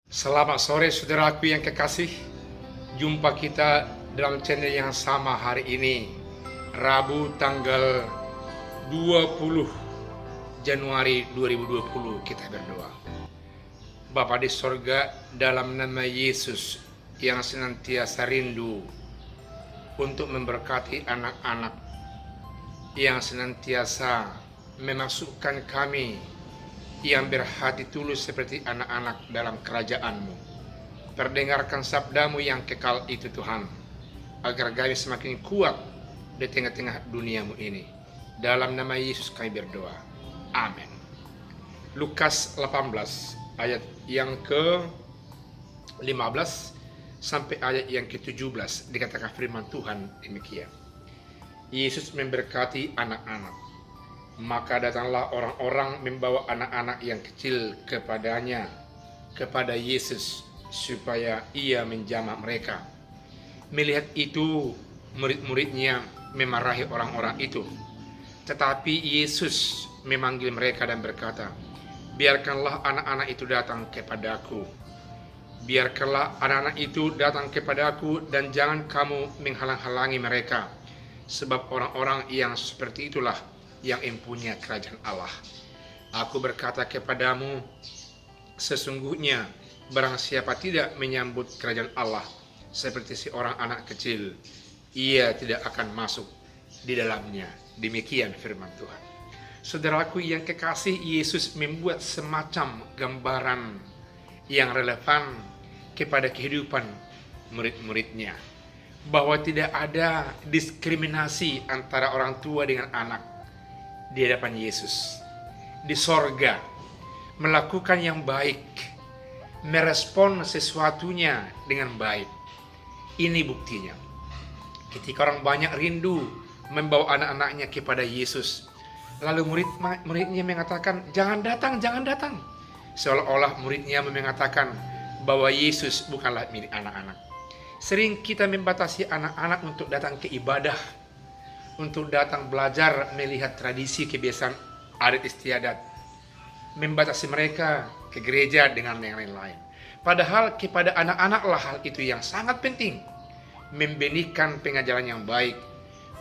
Selamat sore saudaraku yang kekasih. Jumpa kita dalam channel yang sama hari ini, Rabu tanggal 20 Januari 2020. Kita berdoa. Bapa di sorga, dalam nama Yesus yang senantiasa rindu untuk memberkati anak-anak, yang senantiasa memasukkan kami yang berhati tulus seperti anak-anak dalam kerajaan-Mu. Perdengarkan sabda-Mu yang kekal itu Tuhan, agar kami semakin kuat di tengah-tengah duniamu ini. Dalam nama Yesus kami berdoa. Amin. Lukas 18 ayat yang ke-15 sampai ayat yang ke-17 dikatakan firman Tuhan demikian. Yesus memberkati anak-anak. Maka datanglah orang-orang membawa anak-anak yang kecil kepada Yesus, supaya ia menjamah mereka. Melihat itu, murid-muridnya memarahi orang-orang itu. Tetapi Yesus memanggil mereka dan berkata, "Biarkanlah anak-anak itu datang kepadaku. Biarkanlah anak-anak itu datang kepadaku, dan jangan kamu menghalang-halangi mereka. Sebab orang-orang yang seperti itulah yang mempunyai kerajaan Allah. Aku berkata kepadamu, sesungguhnya barang siapa tidak menyambut kerajaan Allah seperti seorang anak kecil, ia tidak akan masuk di dalamnya." Demikian firman Tuhan. Saudaraku yang kekasih, Yesus membuat semacam gambaran yang relevan kepada kehidupan murid-muridnya, bahwa tidak ada diskriminasi antara orang tua dengan anak di hadapan Yesus. Di sorga, melakukan yang baik, merespon sesuatunya dengan baik. Ini buktinya. Ketika orang banyak rindu membawa anak-anaknya kepada Yesus, lalu muridnya mengatakan, "Jangan datang, jangan datang." Seolah-olah muridnya mengatakan bahwa Yesus bukanlah milik anak-anak. Sering kita membatasi anak-anak untuk datang ke ibadah, untuk datang belajar melihat tradisi kebiasaan adat istiadat, membatasi mereka ke gereja dengan yang lain-lain. Padahal kepada anak-anaklah hal itu yang sangat penting. Membenihkan pengajaran yang baik,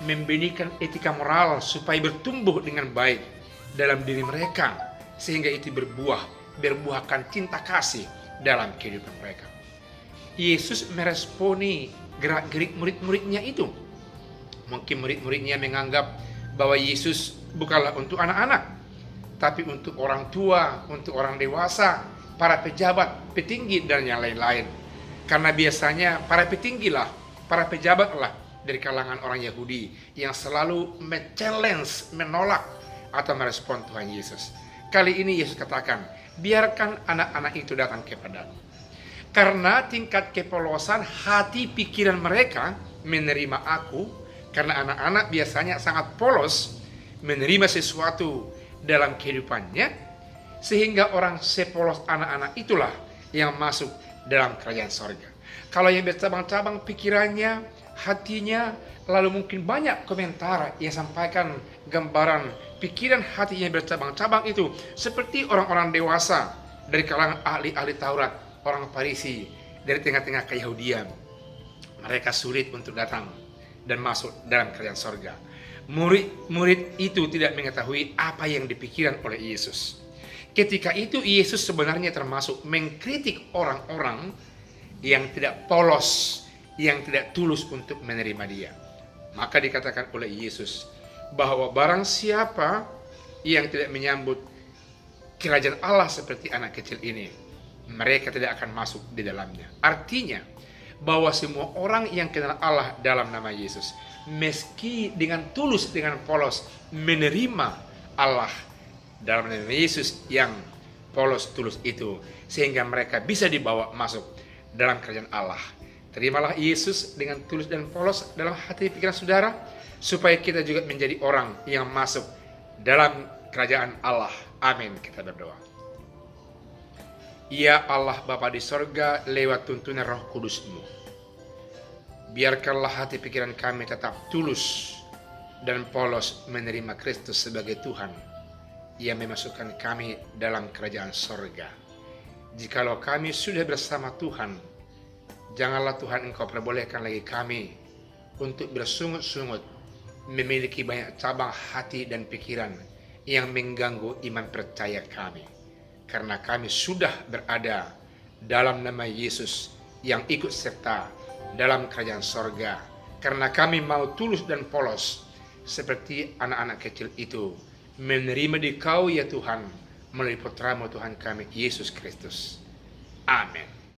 membenihkan etika moral supaya bertumbuh dengan baik dalam diri mereka, sehingga itu berbuahkan cinta kasih dalam kehidupan mereka. Yesus meresponi gerak-gerik murid-muridnya itu. Mungkin murid-muridnya menganggap bahwa Yesus bukanlah untuk anak-anak, tapi untuk orang tua, untuk orang dewasa, para pejabat, petinggi, dan yang lain-lain. Karena biasanya para petinggilah, para pejabatlah dari kalangan orang Yahudi yang selalu men-challenge, menolak, atau merespon Tuhan Yesus. Kali ini Yesus katakan, biarkan anak-anak itu datang kepadaku. Karena tingkat kepolosan hati pikiran mereka menerima aku, karena anak-anak biasanya sangat polos menerima sesuatu dalam kehidupannya, sehingga orang sepolos anak-anak itulah yang masuk dalam kerajaan sorga. Kalau yang bercabang-cabang pikirannya, hatinya, lalu mungkin banyak komentar yang sampaikan gambaran pikiran hatinya bercabang-cabang itu seperti orang-orang dewasa dari kalangan ahli-ahli Taurat, orang Farisi dari tengah-tengah keyahudian. Mereka sulit untuk datang dan masuk dalam kerajaan sorga. Murid-murid itu tidak mengetahui apa yang dipikirkan oleh Yesus. Ketika itu Yesus sebenarnya termasuk mengkritik orang-orang yang tidak polos, yang tidak tulus untuk menerima dia. Maka dikatakan oleh Yesus bahwa barang siapa yang tidak menyambut kerajaan Allah seperti anak kecil ini, mereka tidak akan masuk di dalamnya. Artinya bahwa semua orang yang kenal Allah dalam nama Yesus, meski dengan tulus, dengan polos menerima Allah dalam nama Yesus yang polos tulus itu, sehingga mereka bisa dibawa masuk dalam kerajaan Allah. Terimalah Yesus dengan tulus dan polos dalam hati pikiran saudara, supaya kita juga menjadi orang yang masuk dalam kerajaan Allah. Amin. Kita berdoa. Ya Allah Bapa di sorga, lewat tuntunan Roh Kudus-Mu, biarkanlah hati pikiran kami tetap tulus dan polos menerima Kristus sebagai Tuhan yang memasukkan kami dalam kerajaan sorga. Jikalau kami sudah bersama Tuhan, janganlah Tuhan Engkau perbolehkan lagi kami untuk bersungut-sungut, memiliki banyak cabang hati dan pikiran yang mengganggu iman percaya kami. Karena kami sudah berada dalam nama Yesus yang ikut serta dalam kerajaan sorga. Karena kami mau tulus dan polos seperti anak-anak kecil itu, menerima Dikau ya Tuhan, melalui putra-Mu Tuhan kami, Yesus Kristus. Amin.